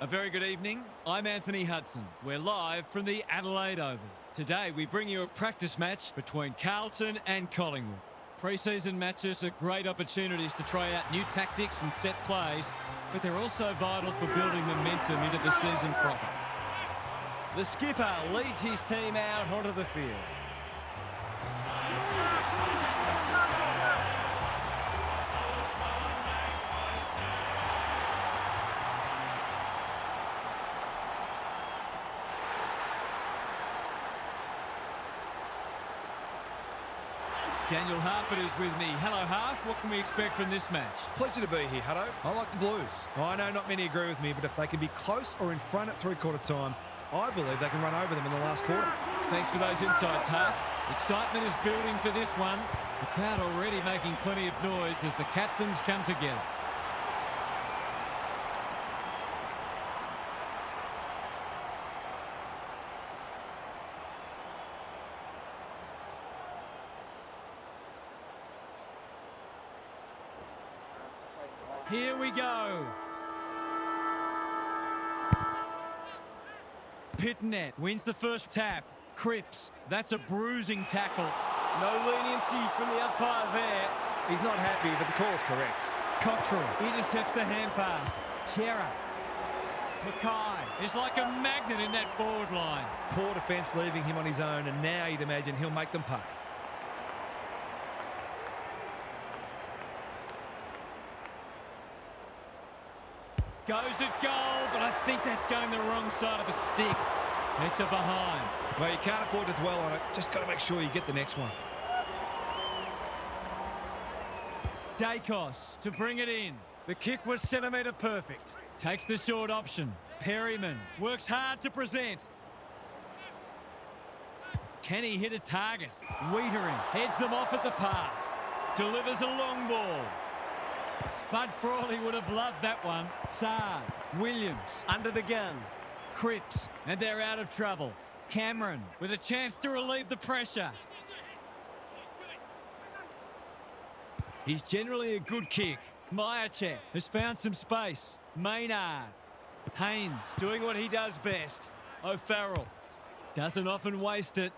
A very good evening. I'm Anthony Hudson. We're live from the Adelaide Oval. Today we bring you a practice match between Carlton and Collingwood. Pre-season matches are great opportunities to try out new tactics and set plays, but they're also vital for building momentum into the season proper. The skipper leads his team out onto the field. Daniel Harford is with me. Hello, Harf. What can we expect from this match? Pleasure to be here, Hutto. I like the Blues. I know not many agree with me, but if they can be close or in front at three-quarter time, I believe they can run over them in the last quarter. Thanks for those insights, Harf. Excitement is building for this one. The crowd already making plenty of noise as the captains come together. Here we go. Pitnet wins the first tap. Cripps, that's a bruising tackle. No leniency from the umpire there. He's not happy, but the call's correct. Cottrell intercepts the hand pass. Chera. Mackay is like a magnet in that forward line. Poor defence leaving him on his own, and now you'd imagine he'll make them pay. Goes at goal, but I think that's going the wrong side of the stick. It's a behind. Well, you can't afford to dwell on it. Just got to make sure you get the next one. Dacos to bring it in. The kick was centimetre perfect. Takes the short option. Perryman works hard to present. Can he hit a target? Wiedering heads them off at the pass. Delivers a long ball. Spud Frawley would have loved that one. Saad, Williams, under the gun. Cripps, and they're out of trouble. Cameron with a chance to relieve the pressure. He's generally a good kick. Myercheck has found some space. Maynard. Haynes doing what he does best. O'Farrell doesn't often waste it.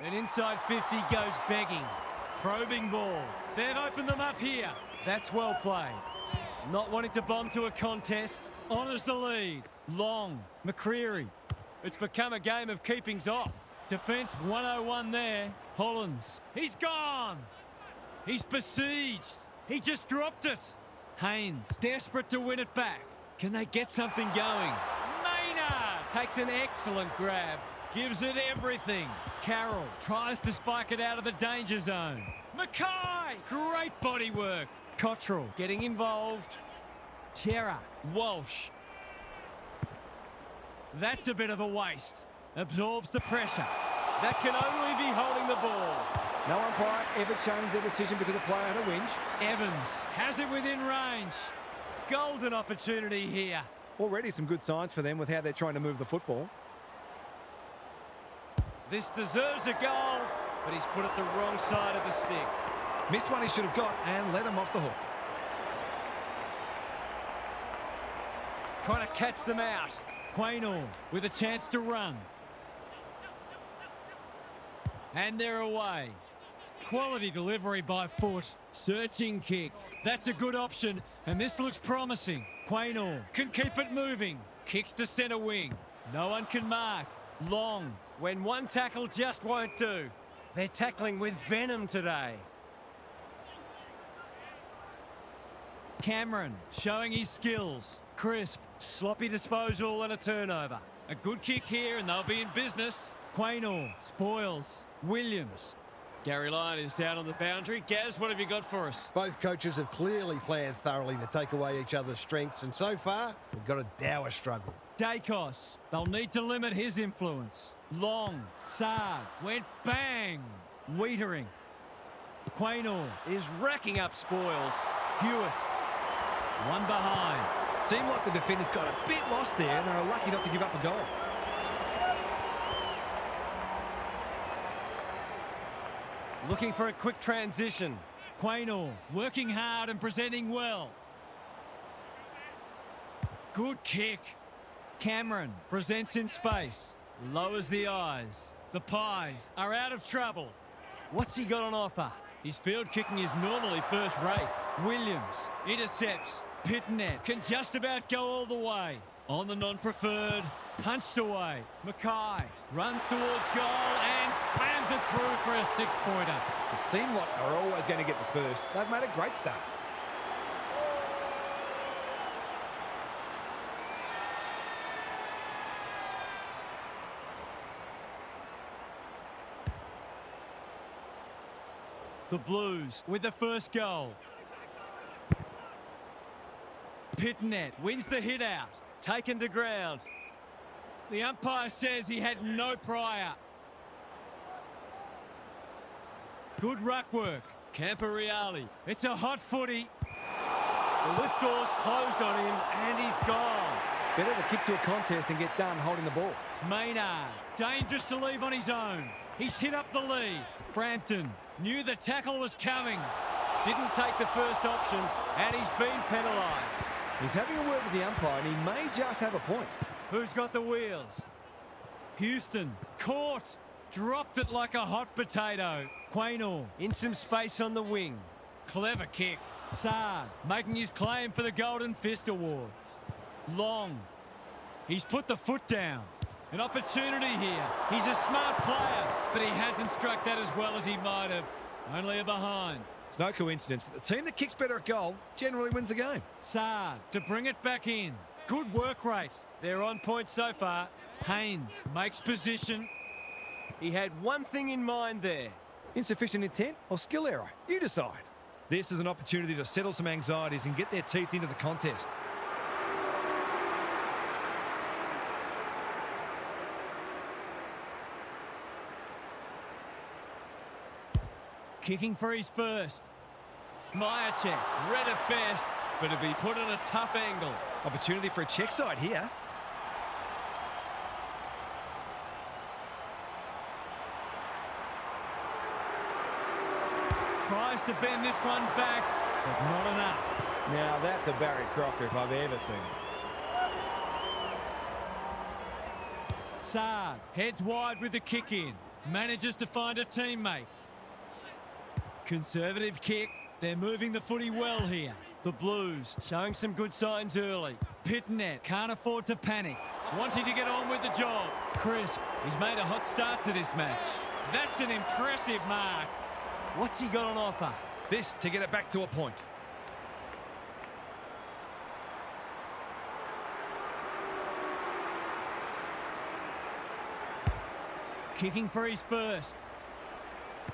And inside 50 goes begging. Probing ball. They've opened them up here. That's well played. Not wanting to bomb to a contest. Honours the lead. Long. McCreery. It's become a game of keepings off. Defence 101 there. Hollands. He's gone. He's besieged. He just dropped it. Haynes. Desperate to win it back. Can they get something going? Maynard takes an excellent grab. Gives it everything. Carroll tries to spike it out of the danger zone. Mackay! Great body work. Cottrell getting involved. Chera. Walsh. That's a bit of a waste. Absorbs the pressure. That can only be holding the ball. No umpire ever changed their decision because a player had a whinge. Evans has it within range. Golden opportunity here. Already some good signs for them with how they're trying to move the football. This deserves a goal, but he's put it the wrong side of the stick. Missed one he should have got and let him off the hook. Trying to catch them out. Quaynor with a chance to run. And they're away. Quality delivery by foot. Searching kick. That's a good option, and this looks promising. Quaynor can keep it moving. Kicks to centre wing. No one can mark. Long. When one tackle just won't do. They're tackling with venom today. Cameron showing his skills. Crisp, sloppy disposal and a turnover. A good kick here and they'll be in business. Quaynor spoils. Williams. Gary Lyon is down on the boundary. Gaz, what have you got for us? Both coaches have clearly planned thoroughly to take away each other's strengths, and so far, we've got a dour struggle. Dacos. They'll need to limit his influence. Long. Saad. Went bang. Wiedering. Quaynor is racking up spoils. Hewitt. One behind. Seemed like the defenders got a bit lost there and they were lucky not to give up a goal. Looking for a quick transition. Quaynor working hard and presenting well. Good kick. Cameron presents in space. Lowers the eyes. The Pies are out of trouble. What's he got on offer? His field kicking is normally first rate. Williams intercepts. Pitnet can just about go all the way. On the non-preferred. Punched away. Mackay runs towards goal and slams it through for a six-pointer. It seemed like they were always going to get the first. They've made a great start. The Blues with the first goal. Pitnet wins the hit out. Taken to ground. The umpire says he had no prior. Good ruck work. Camporeale. It's a hot footy. The lift door's closed on him and he's gone. Better to kick to a contest and get done holding the ball. Maynard. Dangerous to leave on his own. He's hit up the lead. Frampton knew the tackle was coming. Didn't take the first option and he's been penalised. He's having a word with the umpire and he may just have a point. Who's got the wheels? Houston. Caught. Dropped it like a hot potato. Quaynor in some space on the wing. Clever kick. Saad making his claim for the Golden Fist Award. Long. He's put the foot down. An opportunity here. He's a smart player, but he hasn't struck that as well as he might have. Only a behind. It's no coincidence that the team that kicks better at goal generally wins the game. Saad to bring it back in. Good work rate. They're on point so far. Haynes makes position. He had one thing in mind there. Insufficient intent or skill error? You decide. This is an opportunity to settle some anxieties and get their teeth into the contest. Kicking for his first. Myercheck, read at best, but to be put at a tough angle. Opportunity for a check side here. Tries to bend this one back, but not enough. Now that's a Barry Crocker if I've ever seen it. Saad heads wide with the kick in. Manages to find a teammate. Conservative kick. They're moving the footy well here. The Blues showing some good signs early. Pitnet can't afford to panic. Wanting to get on with the job. Crisp. He's made a hot start to this match. That's an impressive mark. What's he got on offer? This to get it back to a point. Kicking for his first.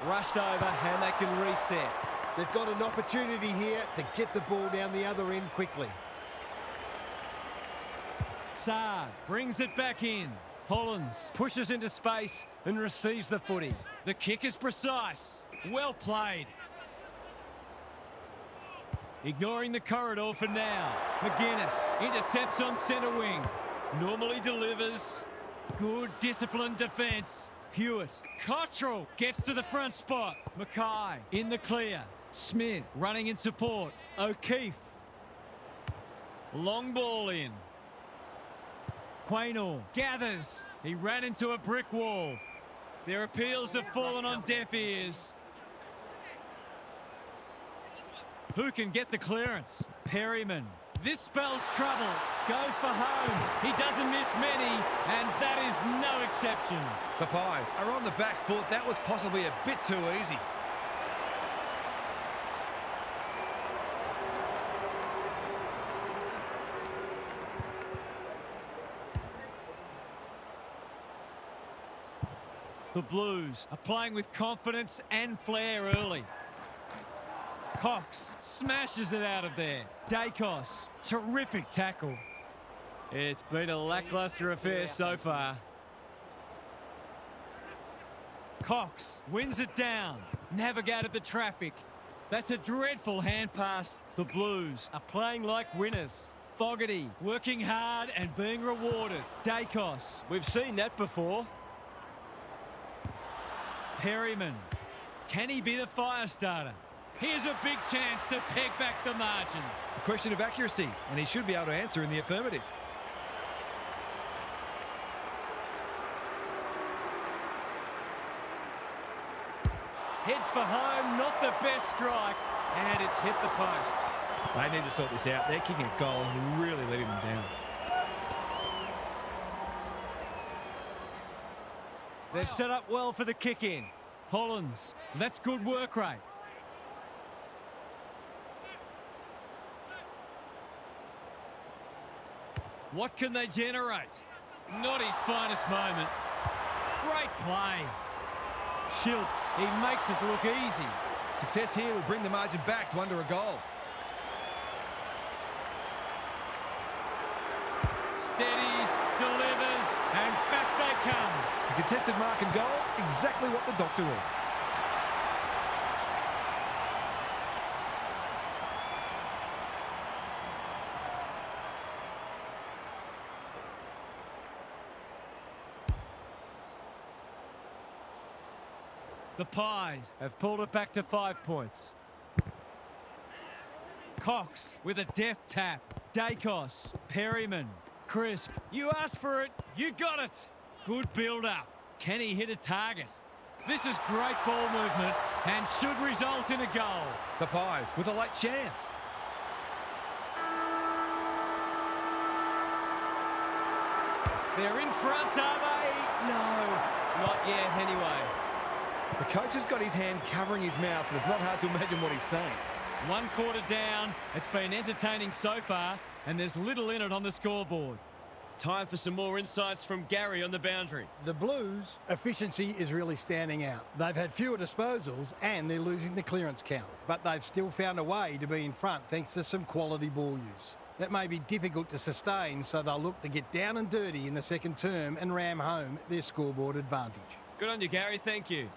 Rushed over and they can reset. They've got an opportunity here to get the ball down the other end quickly. Saad brings it back in. Hollins pushes into space and receives the footy. The kick is precise. Well played. Ignoring the corridor for now. McGuinness intercepts on centre wing. Normally delivers. Good disciplined defence. Hewitt. Cottrell gets to the front spot. Mackay in the clear. Smith running in support. O'Keefe. Long ball in. Quaynor gathers. He ran into a brick wall. Their appeals have fallen on deaf ears. Who can get the clearance? Perryman. This spells trouble. Goes for home. He doesn't miss many, and that is no exception. The Pies are on the back foot. That was possibly a bit too easy. The Blues are playing with confidence and flair early. Cox smashes it out of there. Dacos, terrific tackle. It's been a lacklustre affair so far. Cox wins it down. Navigated the traffic. That's a dreadful hand pass. The Blues are playing like winners. Fogarty working hard and being rewarded. Dacos, we've seen that before. Perryman, can he be the fire starter? Here's a big chance to peg back the margin. A question of accuracy, and he should be able to answer in the affirmative. Heads for home, not the best strike, and it's hit the post. They need to sort this out. They're kicking a goal and really letting them down. They've set up well for the kick-in. Hollands, that's good work rate. What can they generate? Not his finest moment. Great play. Schultz, he makes it look easy. Success here will bring the margin back to under a goal. Steadies, delivers, and back they come. A contested mark and goal, exactly what the doctor ordered. The Pies have pulled it back to 5 points. Cox with a deft tap. Dacos, Perryman, Crisp. You asked for it, you got it. Good build-up. Can he hit a target? This is great ball movement and should result in a goal. The Pies with a late chance. They're in front, are they? No, not yet anyway. The coach has got his hand covering his mouth, but it's not hard to imagine what he's saying. 1 quarter down. It's been entertaining so far, and there's little in it on the scoreboard. Time for some more insights from Gary on the boundary. The Blues' efficiency is really standing out. They've had fewer disposals and they're losing the clearance count, but they've still found a way to be in front thanks to some quality ball use. That may be difficult to sustain, so they'll look to get down and dirty in the second term and ram home their scoreboard advantage. Good on you, Gary. Thank you.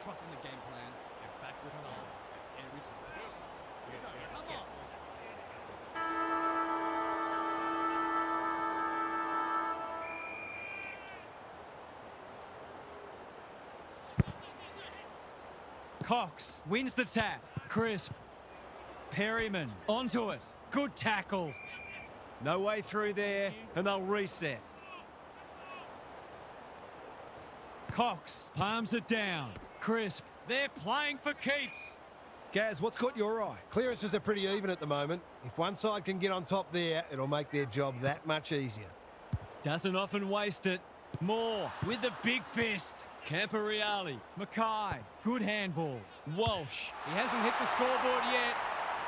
trusting the game plan and back yourself at every point. Come on. Cox wins the tap. Crisp. Perryman onto it. Good tackle. No way through there, and they'll reset. Cox palms it down. Crisp. They're playing for keeps. Gaz, what's caught your eye? Clearances are pretty even at the moment. If one side can get on top there, it'll make their job that much easier. Doesn't often waste it. Moore with the big fist. Camporeale. Mackay. Good handball. Walsh. He hasn't hit the scoreboard yet.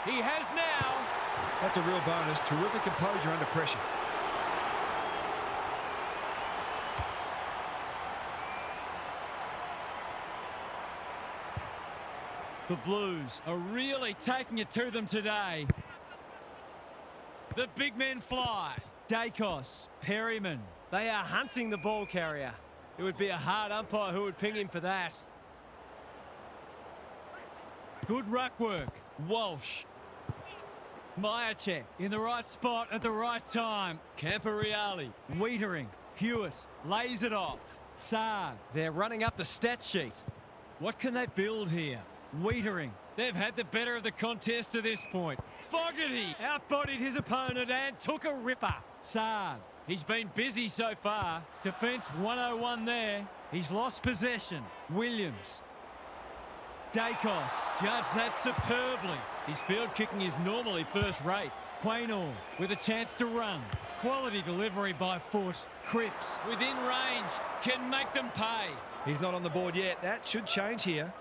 He has now. That's a real bonus. Terrific composure under pressure. The Blues are really taking it to them today. The big men fly. Dacos. Perryman. They are hunting the ball carrier. It would be a hard umpire who would ping him for that. Good ruck work. Walsh. Myercheck in the right spot at the right time. Camporeale. Wiedering. Hewitt lays it off. Saad. They're running up the stat sheet. What can they build here? Wiedering. They've had the better of the contest to this point. Fogarty outbodied his opponent and took a ripper. Saad. He's been busy so far. Defence 101 there. He's lost possession. Williams. Dacos judged that superbly. His field kicking is normally first rate. Quaynor with a chance to run. Quality delivery by foot. Cripps within range. Can make them pay. He's not on the board yet. That should change here.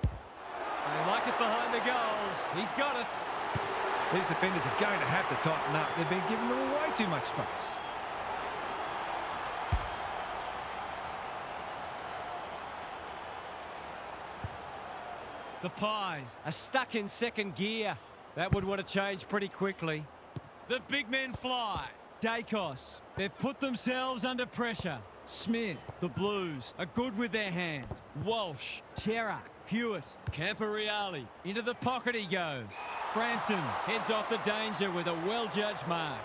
They like it behind the goals. He's got it. These defenders are going to have to tighten up. They've been giving them way too much space. The Pies are stuck in second gear. That would want to change pretty quickly. The big men fly. Dacos. They've put themselves under pressure. Smith. The Blues are good with their hands. Walsh. Chera. Hewitt. Camporeale. Into the pocket he goes. Frampton heads off the danger with a well-judged mark.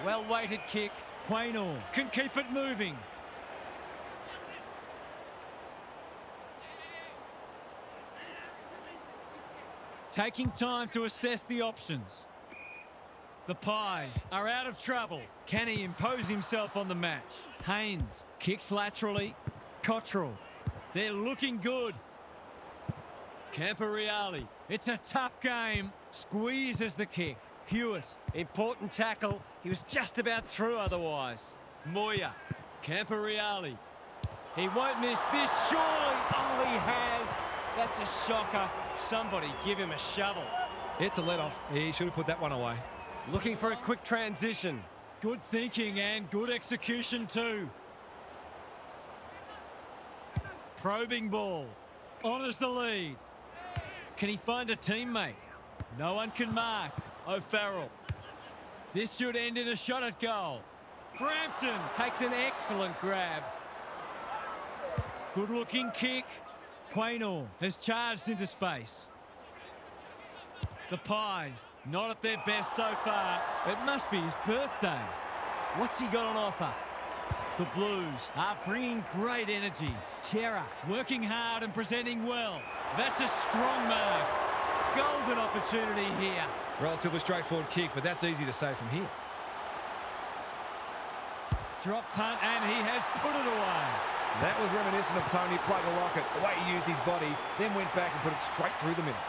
Well-weighted kick. Quaynor can keep it moving. Taking time to assess the options. The Pies are out of trouble. Can he impose himself on the match? Haynes kicks laterally. Cottrell. They're looking good. Camporeale. It's a tough game. Squeezes the kick. Hewitt. Important tackle. He was just about through otherwise. Moya. Camporeale. He won't miss this, surely. Oh, he has. That's a shocker. Somebody give him a shovel. It's a let-off. He should have put that one away. Looking for a quick transition. Good thinking and good execution too. Probing ball. Honours the lead. Can he find a teammate? No one can mark. O'Farrell. This should end in a shot at goal. Frampton takes an excellent grab. Good looking kick. Quaynor has charged into space. The Pies not at their best so far. It must be his birthday. What's he got on offer? The Blues are bringing great energy. Chera working hard and presenting well. That's a strong mark. Golden opportunity here. Relatively straightforward kick, but that's easy to say from here. Drop punt and he has put it away. That was reminiscent of Tony Plugger-Lockett, the way he used his body, then went back and put it straight through the middle.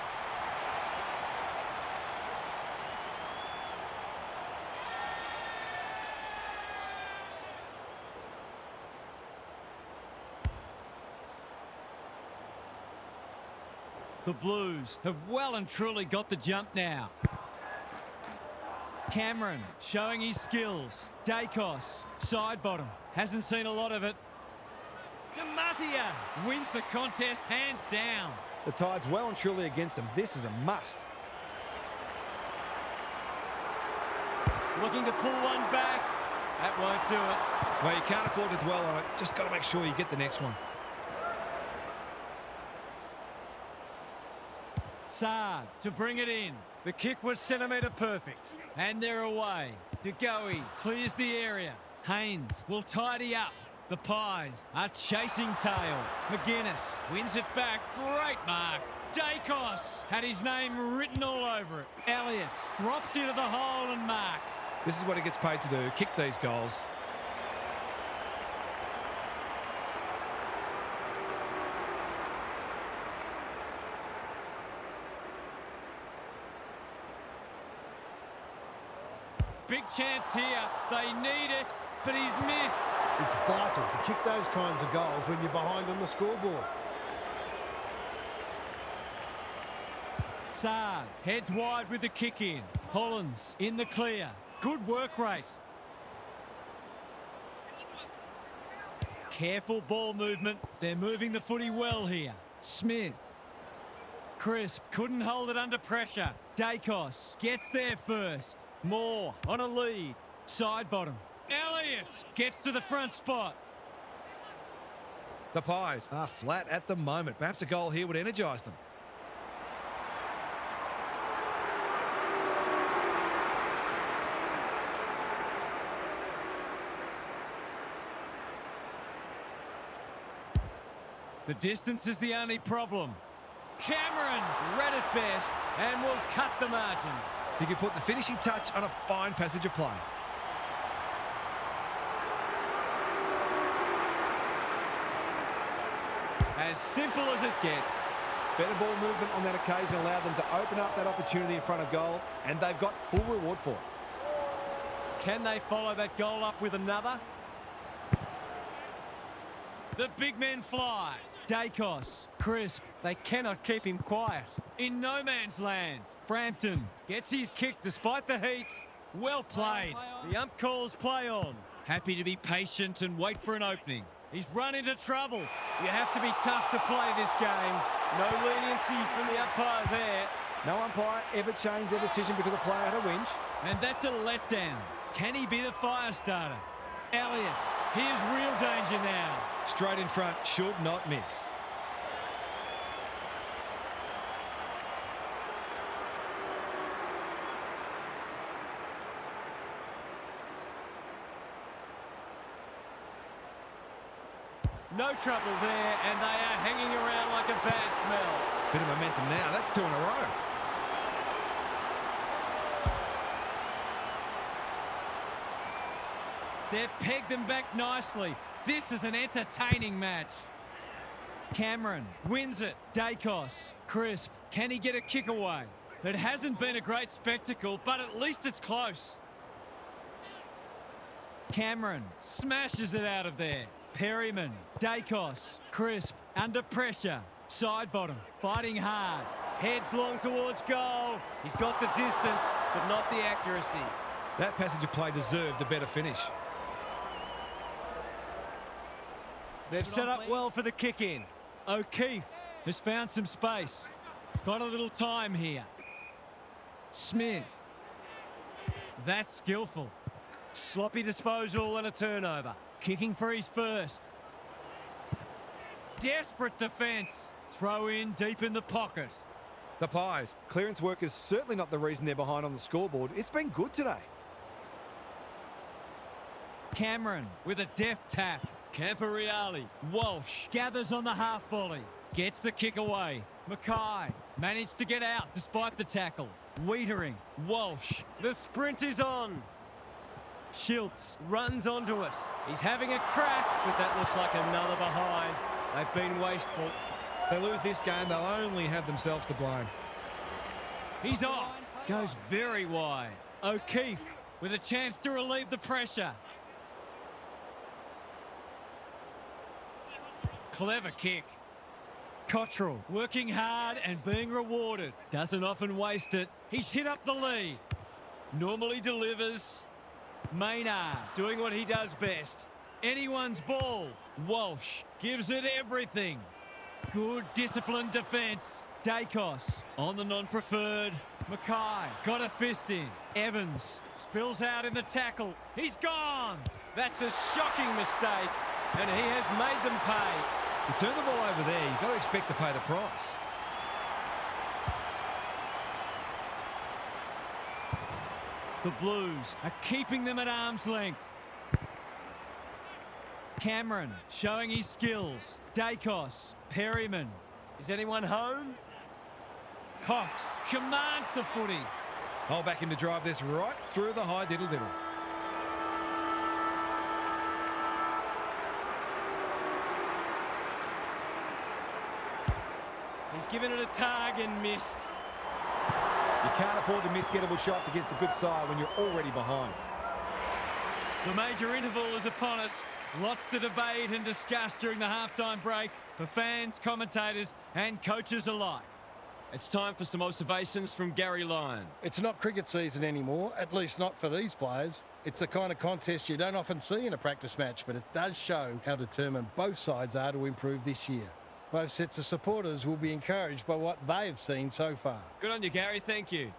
The Blues have well and truly got the jump now. Cameron showing his skills. Dacos, side bottom, hasn't seen a lot of it. Dematia wins the contest hands down. The Tide's well and truly against them. This is a must. looking to pull one back. That won't do it. Well, you can't afford to dwell on it. Just got to make sure you get the next one. Saad to bring it in. The kick was centimetre perfect. And they're away. DeGoey clears the area. Haynes will tidy up. The Pies are chasing tail. McGuinness wins it back. Great mark. Dacos had his name written all over it. Elliott drops into the hole and marks. This is what he gets paid to do, kick these goals. Big chance here. They need it, but he's missed. It's vital to kick those kinds of goals when you're behind on the scoreboard. Saad heads wide with the kick in. Hollands in the clear. Good work rate. Careful ball movement. They're moving the footy well here. Smith. Crisp couldn't hold it under pressure. Dacos gets there first. Moore on a lead. Side bottom. Elliott gets to the front spot. The Pies are flat at the moment. Perhaps a goal here would energise them. The distance is the only problem. Cameron read it best and will cut the margin. He could put the finishing touch on a fine passage of play. As simple as it gets. Better ball movement on that occasion allowed them to open up that opportunity in front of goal, and they've got full reward for it. Can they follow that goal up with another? The big men fly. Dacos, Crisp, they cannot keep him quiet. In no man's land, Frampton gets his kick despite the heat. Well played. The ump calls play on. Happy to be patient and wait for an opening. He's run into trouble. You have to be tough to play this game. No leniency from the umpire there. No umpire ever changed their decision because a player had a whinge. And that's a letdown. Can he be the fire starter? Elliott, here's real danger now. Straight in front, should not miss. No trouble there, and they are hanging around like a bad smell. Bit of momentum now. That's 2 in a row. They've pegged them back nicely. This is an entertaining match. Cameron wins it. Dacos. Crisp. Can he get a kick away? It hasn't been a great spectacle, but at least it's close. Cameron smashes it out of there. Perryman. Dacos. Crisp. Under pressure. Side bottom. Fighting hard. Heads long towards goal. He's got the distance, but not the accuracy. That passage of play deserved a better finish. They've set up well for the kick-in. O'Keefe has found some space. Got a little time here. Smith. That's skillful. Sloppy disposal and a turnover. Kicking for his first. Desperate defence. Throw in deep in the pocket. The Pies. Clearance work is certainly not the reason they're behind on the scoreboard. It's been good today. Cameron with a deft tap. Camporeale. Walsh gathers on the half volley. Gets the kick away. Mackay managed to get out despite the tackle. Wiedering. Walsh. The sprint is on. Schiltz runs onto it. He's having a crack, but that looks like another behind. They've been wasteful. If they lose this game, they'll only have themselves to blame. He's off. Goes very wide. O'Keefe with a chance to relieve the pressure. Clever kick. Cottrell working hard and being rewarded. Doesn't often waste it. He's hit up the lead. Normally delivers. Maynard doing what he does best. Anyone's ball. Walsh gives it everything. Good disciplined defence. Dacos on the non-preferred. Mackay got a fist in. Evans spills out in the tackle. He's gone. That's a shocking mistake, and he has made them pay. You turn the ball over there, you've got to expect to pay the price. The Blues are keeping them at arm's length. Cameron showing his skills. Dacos, Perryman. Is anyone home? Cox commands the footy. I'll back him to drive this right through the high diddle-diddle. He's given it a tug and missed. You can't afford to miss gettable shots against a good side when you're already behind. The major interval is upon us. Lots to debate and discuss during the halftime break for fans, commentators and coaches alike. It's time for some observations from Gary Lyon. It's not cricket season anymore, at least not for these players. It's the kind of contest you don't often see in a practice match, but it does show how determined both sides are to improve this year. Both sets of supporters will be encouraged by what they've seen so far. Good on you, Gary. Thank you.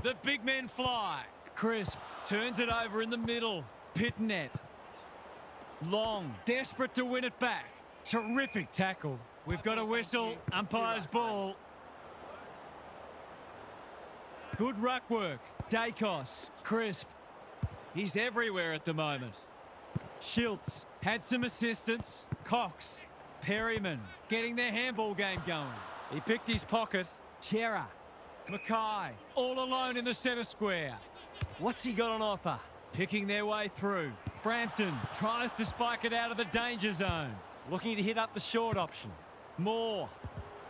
The big men fly. Crisp turns it over in the middle. Pitnet. Long, desperate to win it back. Terrific tackle. We've got a whistle. Umpire's ball. Good ruck work. Dacos. Crisp. He's everywhere at the moment. Schiltz had some assistance. Cox. Perryman getting their handball game going. He picked his pocket. Chera. Mackay, all alone in the centre square. What's he got on offer? Picking their way through. Frampton tries to spike it out of the danger zone. Looking to hit up the short option. Moore.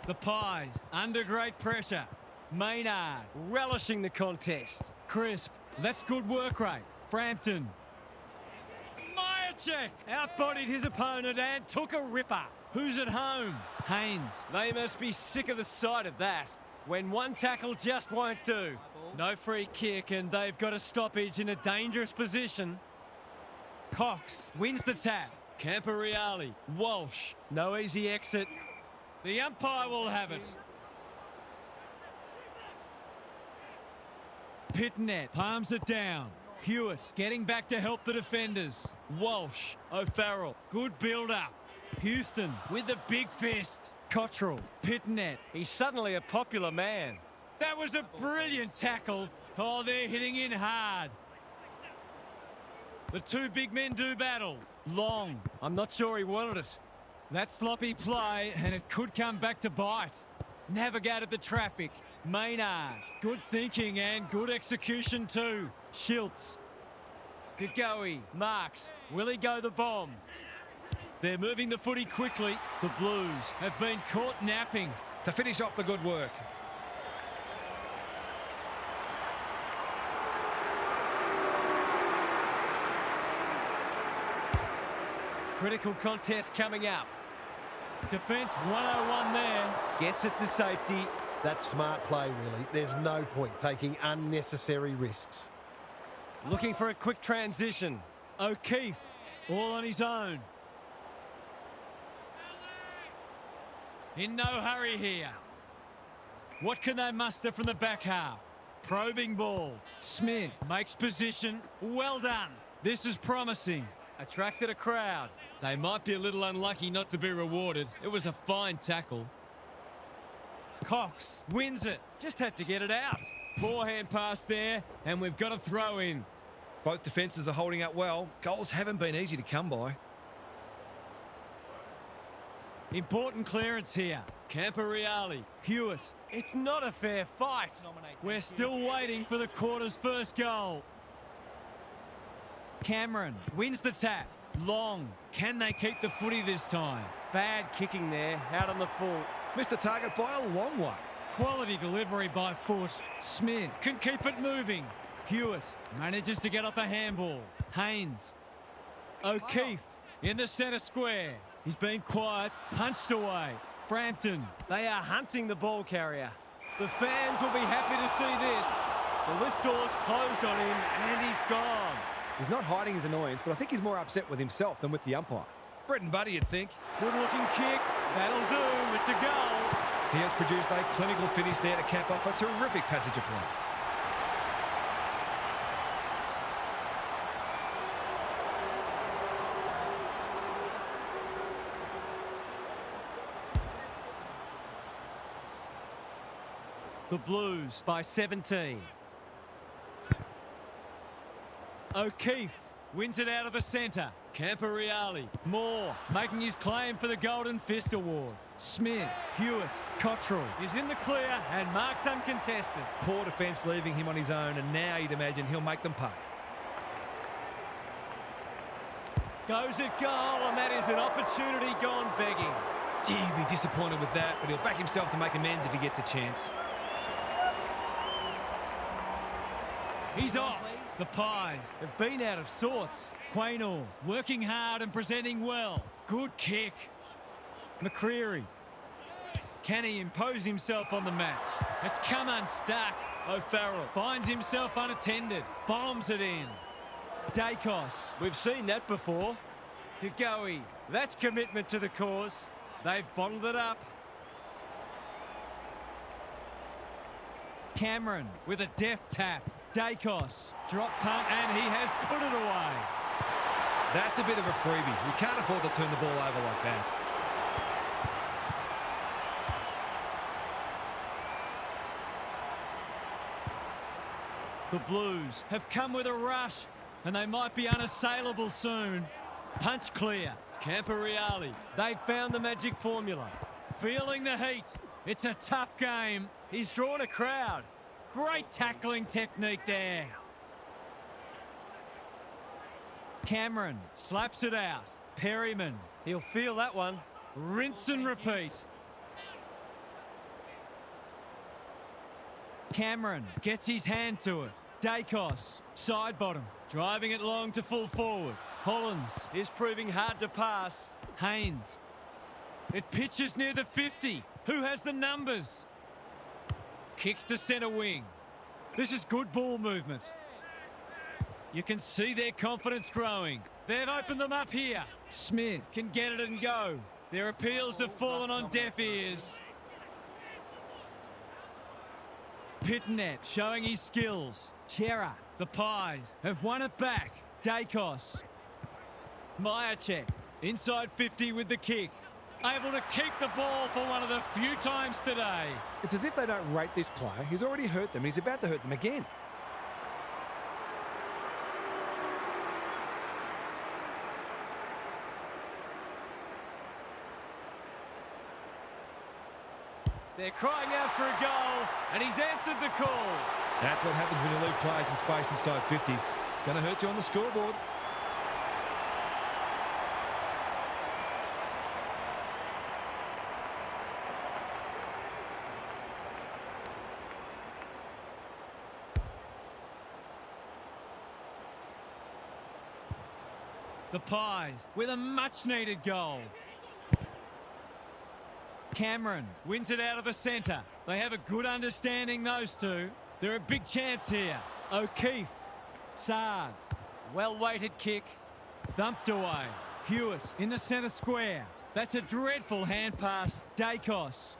The Pies under great pressure. Maynard Relishing the contest. Crisp. That's good work rate. Frampton. Myercheck outbodied his opponent and took a ripper. Who's at home? Haynes. They must be sick of the sight of that. When one tackle just won't do. No free kick and they've got a stoppage in a dangerous position. Cox wins the tap. Camporeale. Walsh. No easy exit. The umpire will have it. Pitnet palms it down. Hewitt getting back to help the defenders. Walsh. O'Farrell. Good build-up. Houston with the big fist. Cottrell. Pitnet. He's suddenly a popular man. That was a brilliant tackle. Oh, they're hitting in hard. The two big men do battle. Long. I'm not sure he wanted it. That sloppy play, and it could come back to bite. Navigated the traffic. Maynard. Good thinking and good execution too. Schiltz. Gagoe. Marks. Will he go the bomb? They're moving the footy quickly. The Blues have been caught napping. To finish off the good work. Critical contest coming up. Defence 101 there. Gets it to safety. That's smart play, really. There's no point taking unnecessary risks. Looking for a quick transition. O'Keefe, all on his own. In no hurry here. What can they muster from the back half? Probing ball. Smith makes position. Well done. This is promising. Attracted a crowd. They might be a little unlucky not to be rewarded. It was a fine tackle. Cox wins it. Just had to get it out. Poor hand pass there, and we've got a throw in. Both defences are holding up well. Goals haven't been easy to come by. Important clearance here. Camporeale. Hewitt. It's not a fair fight. We're still waiting for the quarter's first goal. Cameron wins the tap. Long. Can they keep the footy this time? Bad kicking there, out on the full. Missed the target by a long way. Quality delivery by foot. Smith can keep it moving. Hewitt manages to get off a handball. Haynes. O'Keefe in the centre square. He's been quiet, punched away. Frampton. They are hunting the ball carrier. The fans will be happy to see this. The lift door's closed on him and he's gone. He's not hiding his annoyance, but I think he's more upset with himself than with the umpire. Bread and butter, you'd think. Good looking kick. That'll do. It's a goal. He has produced a clinical finish there to cap off a terrific passage of play. The Blues by 17. O'Keefe wins it out of the centre. Camporeale. Moore making his claim for the Golden Fist Award. Smith, Hewitt, Cottrell is in the clear and marks uncontested. Poor defence leaving him on his own, and now you'd imagine he'll make them pay. Goes at goal, and that is an opportunity gone begging. Gee, he'd be disappointed with that, but he'll back himself to make amends if he gets a chance. He's off. The Pies have been out of sorts. Quaynor working hard and presenting well. Good kick. McCreary. Can he impose himself on the match? It's come unstuck. O'Farrell finds himself unattended. Bombs it in. Dacos. We've seen that before. DeGoey. That's commitment to the cause. They've bottled it up. Cameron with a deft tap. Dacos. Drop punt and he has put it away. That's a bit of a freebie. You can't afford to turn the ball over like that. The Blues have come with a rush and they might be unassailable soon. Punch clear. Camporeale. They've found the magic formula. Feeling the heat. It's a tough game. He's drawn a crowd. Great tackling technique there. Cameron slaps it out. Perryman. He'll feel that one. Rinse and repeat. Cameron gets his hand to it. Dacos, side bottom, driving it long to full forward. Hollins is proving hard to pass. Haynes. It pitches near the 50. Who has the numbers? Kicks to centre wing. This is good ball movement. You can see their confidence growing. They've opened them up here. Smith can get it and go. Their appeals have fallen on deaf ears. Pitnet showing his skills. Chera, the Pies have won it back. Dacos. Myercheck, inside 50 with the kick. Able to keep the ball for one of the few times today. It's as if they don't rate this player. He's already hurt them, and he's about to hurt them again. They're crying out for a goal, and he's answered the call. That's what happens when you leave players in space inside 50. It's going to hurt you on the scoreboard. The Pies with a much-needed goal. Cameron wins it out of the centre. They have a good understanding, those two. They're a big chance here. O'Keefe. Sard. Well-weighted kick. Thumped away. Hewitt in the centre square. That's a dreadful hand pass. Dacos.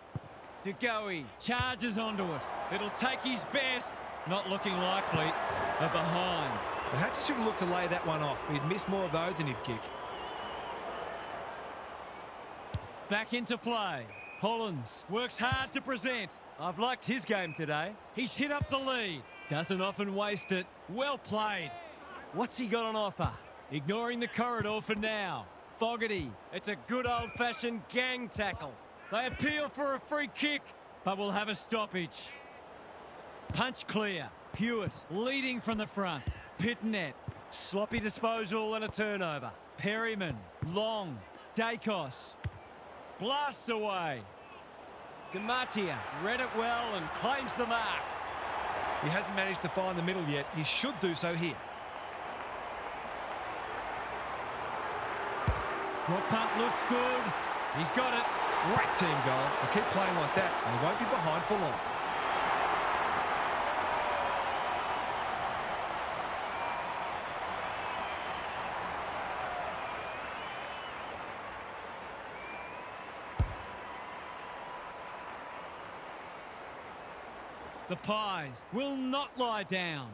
DeGoey charges onto it. It'll take his best. Not looking likely. A behind. Perhaps he should have looked to lay that one off. He'd missed more of those than he'd kick. Back into play. Hollins works hard to present. I've liked his game today. He's hit up the lead. Doesn't often waste it. Well played. What's he got on offer? Ignoring the corridor for now. Fogarty. It's a good old-fashioned gang tackle. They appeal for a free kick, but will have a stoppage. Punch clear. Hewitt leading from the front. Pitnet. Sloppy disposal and a turnover. Perryman. Long. Dacos. Blasts away. DiMattia read it well and claims the mark. He hasn't managed to find the middle yet. He should do so here. Drop punt looks good. He's got it. Great team goal. They keep playing like that and they won't be behind for long. The Pies will not lie down.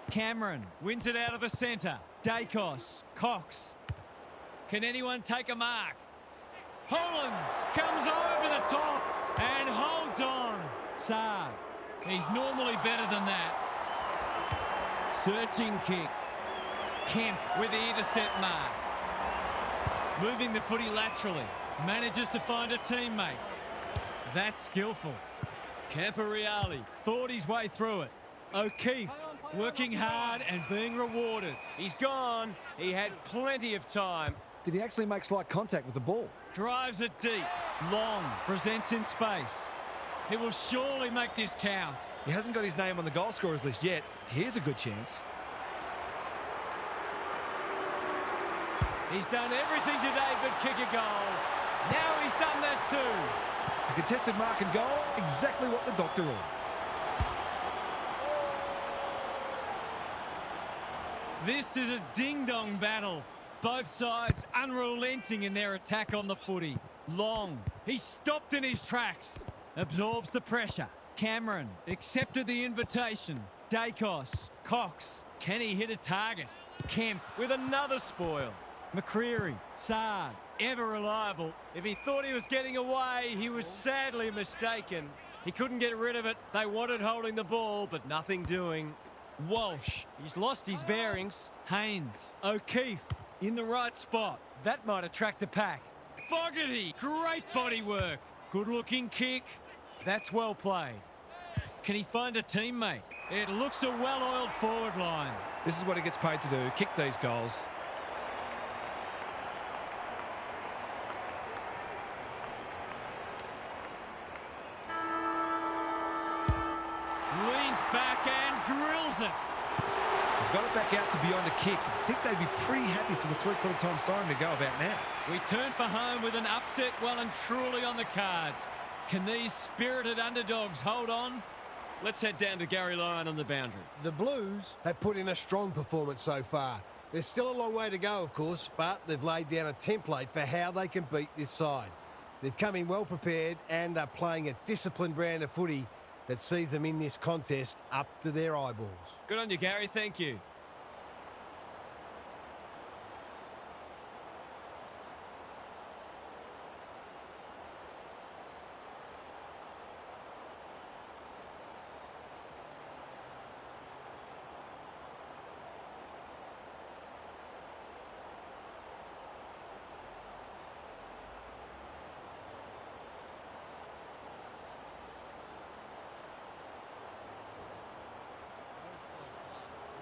Cameron wins it out of the centre. Dacos, Cox. Can anyone take a mark? Hollands comes over the top and holds on. Saad, he's normally better than that. Searching kick. Kemp with the intercept mark. Moving the footy laterally. Manages to find a teammate. That's skillful. Camporeale thought his way through it. O'Keefe working hard and being rewarded. He's gone. He had plenty of time. Did he actually make slight contact with the ball? Drives it deep. Long presents in space. He will surely make this count. He hasn't got his name on the goal scorers list yet. Here's a good chance. He's done everything today but kick a goal. Now he's done that too. A contested mark and goal, exactly what the doctor ordered. This is a ding-dong battle. Both sides unrelenting in their attack on the footy. Long, he's stopped in his tracks. Absorbs the pressure. Cameron accepted the invitation. Dacos, Cox, can he hit a target? Kemp with another spoil. McCreary, Saad, ever reliable. If he thought he was getting away, he was sadly mistaken. He couldn't get rid of it. They wanted holding the ball, but nothing doing. Walsh, he's lost his bearings. Haynes, O'Keefe, in the right spot. That might attract a pack. Fogarty, great body work. Good-looking kick. That's well played. Can he find a teammate? It looks a well-oiled forward line. This is what he gets paid to do, kick these goals. Leans back and drills it. They've got it back out to beyond a kick. I think they'd be pretty happy for the three-quarter time siren to go about now. We turn for home with an upset well and truly on the cards. Can these spirited underdogs hold on? Let's head down to Gary Lyon on the boundary. The Blues have put in a strong performance so far. There's still a long way to go, of course, but they've laid down a template for how they can beat this side. They've come in well prepared and are playing a disciplined brand of footy that sees them in this contest up to their eyeballs. Good on you, Gary. Thank you.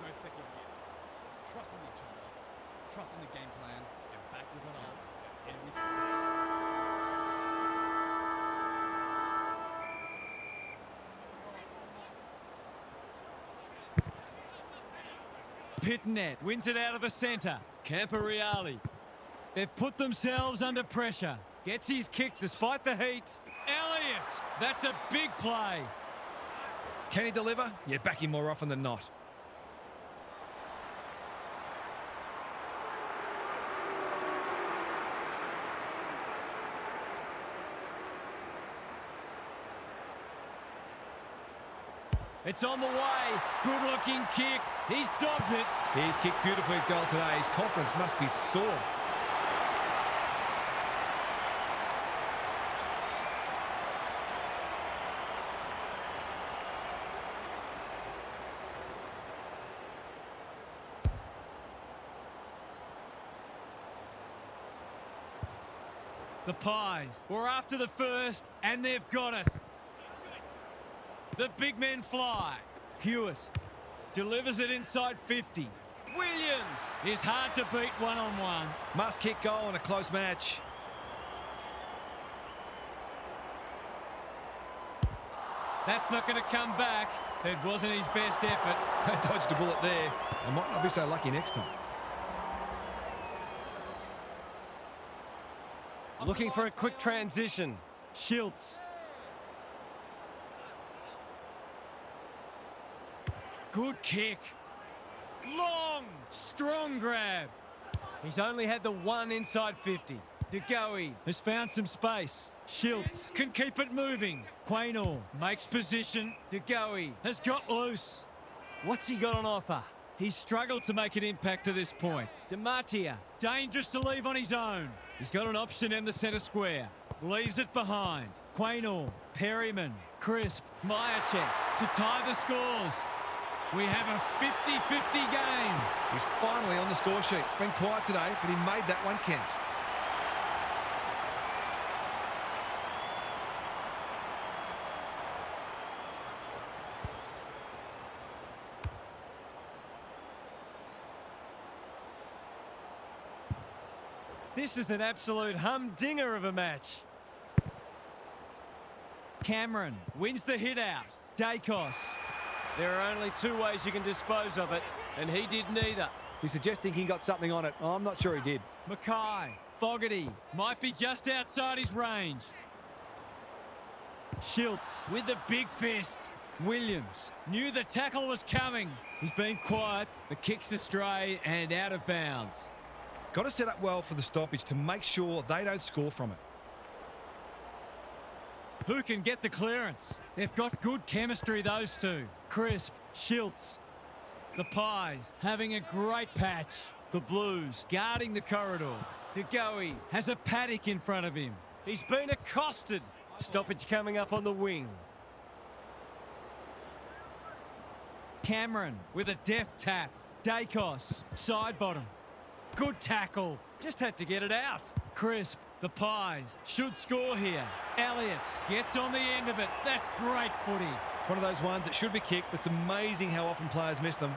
No second guess. Trust in each other, trust in the game plan, and back yourself at every Pitnet wins it out of the centre. Camporeale. They've put themselves under pressure. Gets his kick despite the heat. Elliott, that's a big play. Can he deliver? Yeah, back him more often than not. It's on the way. Good-looking kick. He's dogged it. He's kicked beautifully at goal today. His confidence must be soaring. The Pies were after the first, and they've got it. The big men fly. Hewitt delivers it inside 50. Williams is hard to beat one-on-one. Must-kick goal in a close match. That's not going to come back. It wasn't his best effort. They dodged a bullet there. They might not be so lucky next time. Looking for a quick transition. Schultz. Good kick. Long, strong grab. He's only had the one inside 50. De Goey has found some space. Schultz. Can keep it moving. Quaynor makes position. De Goey has got loose. What's he got on offer? He's struggled to make an impact to this point. DiMattia. Dangerous to leave on his own. He's got an option in the centre square. Leaves it behind. Quaynor, Perryman, Crisp, Myercheck to tie the scores. We have a 50-50 game. He's finally on the score sheet. It's been quiet today, but he made that one count. This is an absolute humdinger of a match. Cameron wins the hit out. Dacos. There are only two ways you can dispose of it, and he did neither. He's suggesting he got something on it. I'm not sure he did. Mackay. Fogarty might be just outside his range. Schultz. With a big fist. Williams knew the tackle was coming. He's been quiet. The kick's astray and out of bounds. Got to set up well for the stoppage to make sure they don't score from it. Who can get the clearance? They've got good chemistry, those two. Crisp. Schultz. The Pies having a great patch. The Blues guarding the corridor. De Goey has a paddock in front of him. He's been accosted. Stoppage coming up on the wing. Cameron with a deft tap. Dacos, side bottom. Good tackle. Just had to get it out. Crisp, the Pies should score here. Elliott gets on the end of it. That's great footy. It's one of those ones that should be kicked, but it's amazing how often players miss them.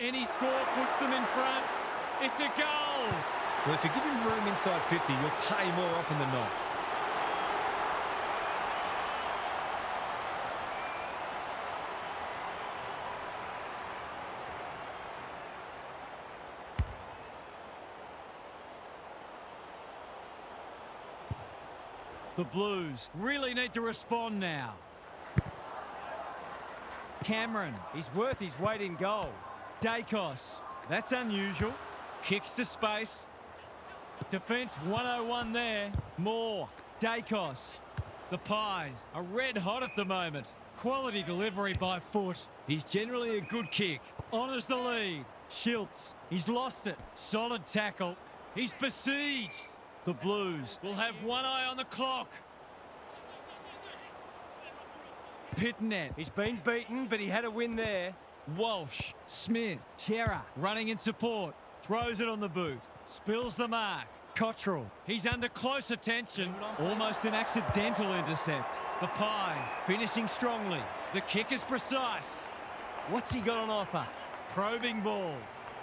Any score puts them in front. It's a goal. Well, if you give him room inside 50, you'll pay more often than not. The Blues really need to respond now. Cameron, He's worth his weight in gold. Dacos, that's unusual. Kicks to space. Defence 101 there. Moore, Dacos. The Pies are red hot at the moment. Quality delivery by foot. He's generally a good kick. Honours the lead. Schultz, he's lost it. Solid tackle. He's besieged. The Blues will have one eye on the clock. Pitnet, He's been beaten, but he had a win there. Walsh, Smith, Chera running in support. Throws it on the boot. Spills the mark. Cottrell, he's under close attention. Almost an accidental intercept. The Pies finishing strongly. The kick is precise. What's he got on offer? Probing ball.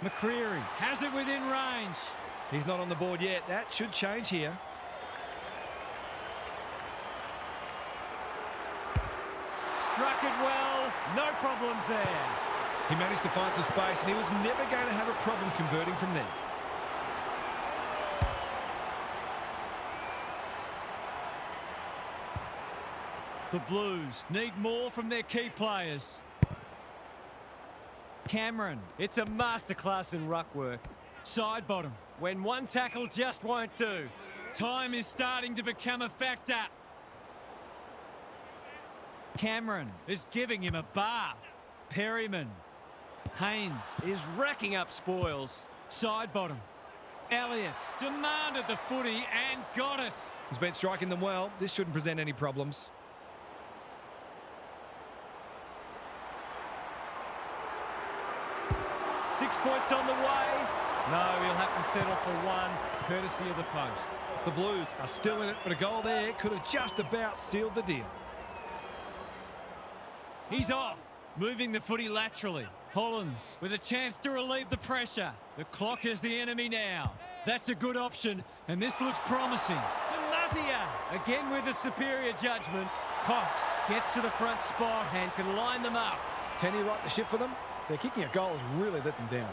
McCreary has it within range. He's not on the board yet. That should change here. Struck it well. No problems there. He managed to find some space, and he was never going to have a problem converting from there. The Blues need more from their key players. Cameron, It's a masterclass in ruck work. side bottom. When one tackle just won't do. Time is starting to become a factor. Cameron is giving him a bath. Perryman. Haynes Is racking up spoils. side bottom. Elliott demanded the footy and got it. He's been striking them well. This shouldn't present any problems. .6 points on the way. No, he'll have to settle for one, courtesy of the post. The Blues are still in it, but a goal there could have just about sealed the deal. He's off, moving the footy laterally. Hollins with a chance to relieve the pressure. The clock is the enemy now. That's a good option, and this looks promising. Demasia again with a superior judgment. Cox gets to the front spot and can line them up. Can he right the ship for them? Their kicking a goal has really let them down.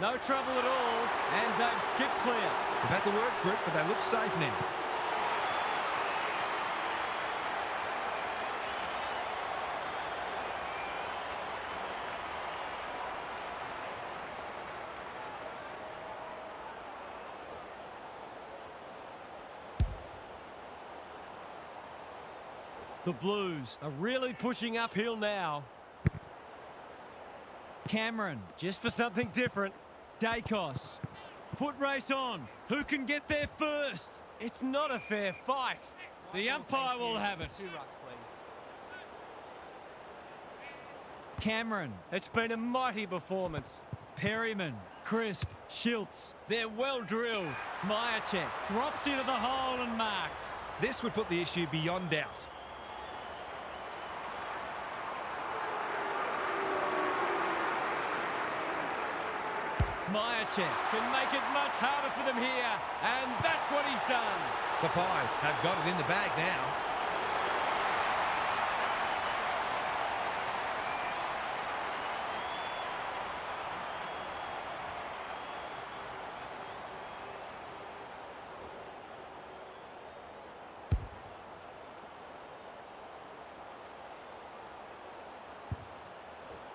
No trouble at all, and they've skipped clear. They've had to work for it, but they look safe now. The Blues are really pushing uphill now. Cameron, Just for something different. Dacos. Foot race on. Who can get there first? It's not a fair fight. The umpire will have it. Cameron. It's been a mighty performance. Perryman. Crisp. Schultz. They're well drilled. Myercheck drops into the hole and marks. This would put the issue beyond doubt. Myercheck can make it much harder for them here, and that's what he's done. The Pies have got it in the bag now.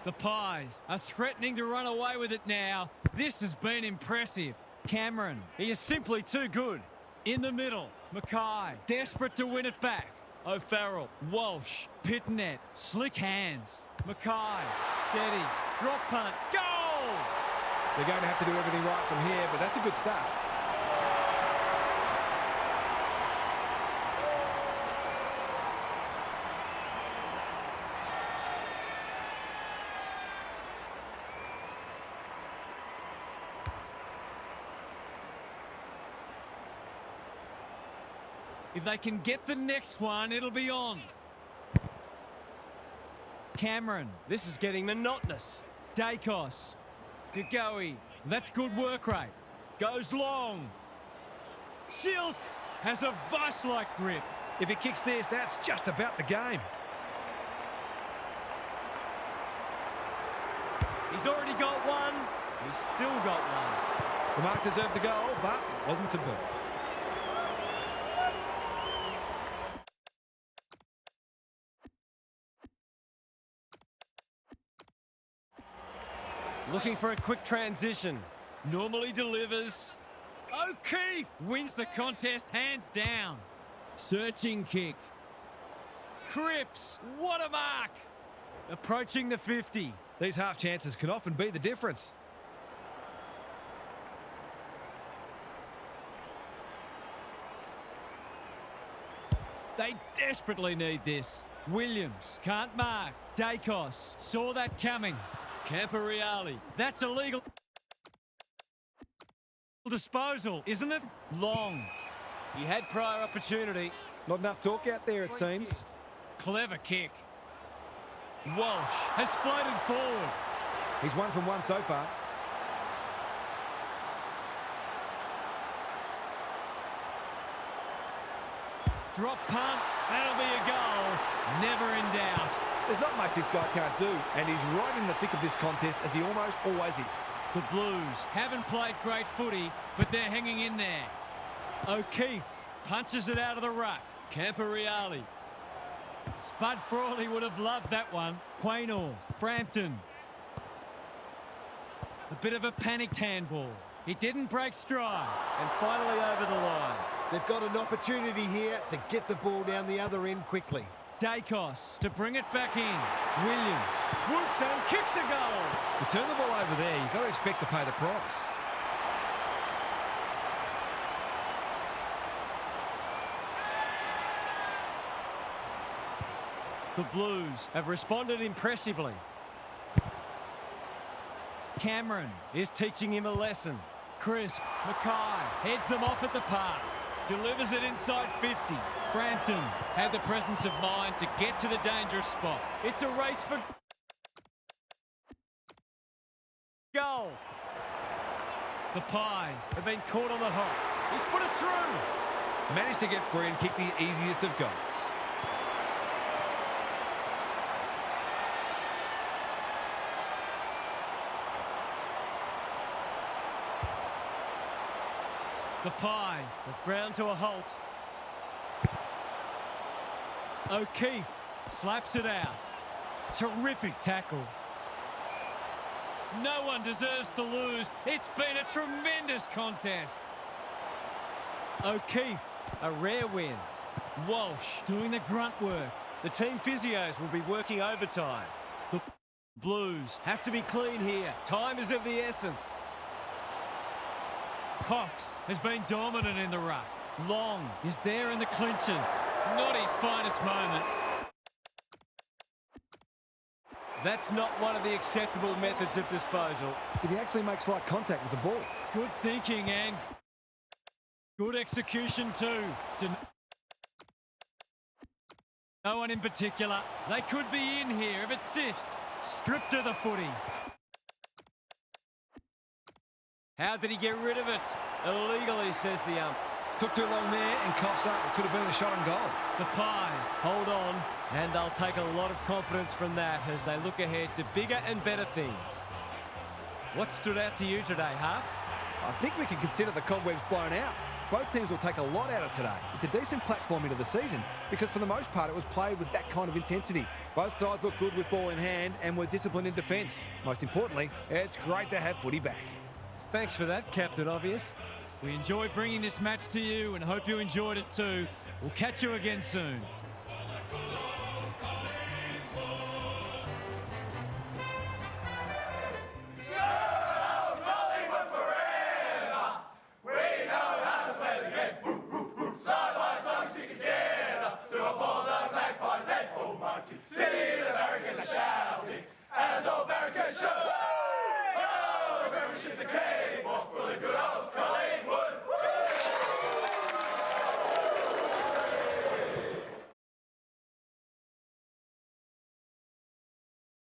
The Pies are threatening to run away with it now. This has been impressive. Cameron, He is simply too good. in the middle. Mackay, desperate to win it back. O'Farrell, Walsh, Pitnet, slick hands. Mackay, steadies, drop punt, goal! They're going to have to do everything right from here, but that's a good start. If they can get the next one, it'll be on. Cameron, This is getting monotonous. Dacos, DeGoey, that's good work rate. Goes long. Schultz has a vice-like grip. If he kicks this, that's just about the game. He's already got one. He's still got one. The mark deserved a goal, but it wasn't to be. Looking for a quick transition. Normally delivers. O'Keefe wins the contest hands down. Searching kick. Cripps, what a mark! Approaching the 50. These half chances can often be the difference. They desperately need this. Williams can't mark. Dacos saw that coming. Camporeale, that's illegal disposal, isn't it? Long. He had prior opportunity. Not enough talk out there, it seems. Clever kick. Walsh has floated forward. He's 1 from 1 so far. Drop punt, that'll be a goal. Never in doubt. There's not much this guy can't do, and he's right in the thick of this contest, as he almost always is. The Blues haven't played great footy, but they're hanging in there. O'Keefe punches it out of the ruck. Camporeale. Spud Frawley would have loved that one. Quaynor, Frampton. A bit of a panicked handball. He didn't break stride. And finally over the line. They've got an opportunity here to get the ball down the other end quickly. Dacos to bring it back in. Williams swoops and kicks a goal. You turn the ball over there, you've got to expect to pay the price. The Blues have responded impressively. Cameron is teaching him a lesson. Crisp, Mackay heads them off at the pass. Delivers it inside 50. Frampton had the presence of mind to get to the dangerous spot. It's a race for goal. The Pies have been caught on the hop. He's put it through. Managed to get free and kick the easiest of goals. The Pies have ground to a halt. O'Keefe slaps it out. Terrific tackle. No one deserves to lose. It's been a tremendous contest. O'Keefe, a rare win. Walsh doing the grunt work. The team physios will be working overtime. The Blues have to be clean here. Time is of the essence. Cox has been dominant in the ruck. Long is there in the clinches. Not his finest moment. That's not one of the acceptable methods of disposal. Did he actually make slight contact with the ball? Good thinking and good execution too. No one in particular. They could be in here if it sits. Stripped of the footy. How did he get rid of it? Illegally, says the ump. Took too long there and coughs up. It could have been a shot on goal. The Pies hold on, and they'll take a lot of confidence from that as they look ahead to bigger and better things. What stood out to you today, Half? I think we can consider the cobwebs blown out. Both teams will take a lot out of today. It's a decent platform into the season because for the most part it was played with that kind of intensity. Both sides look good with ball in hand and were disciplined in defence. Most importantly, it's great to have footy back. Thanks for that, Captain Obvious. We enjoyed bringing this match to you and hope you enjoyed it too. We'll catch you again soon. Side by side, we stick together to a ball the magpies, let ball marching.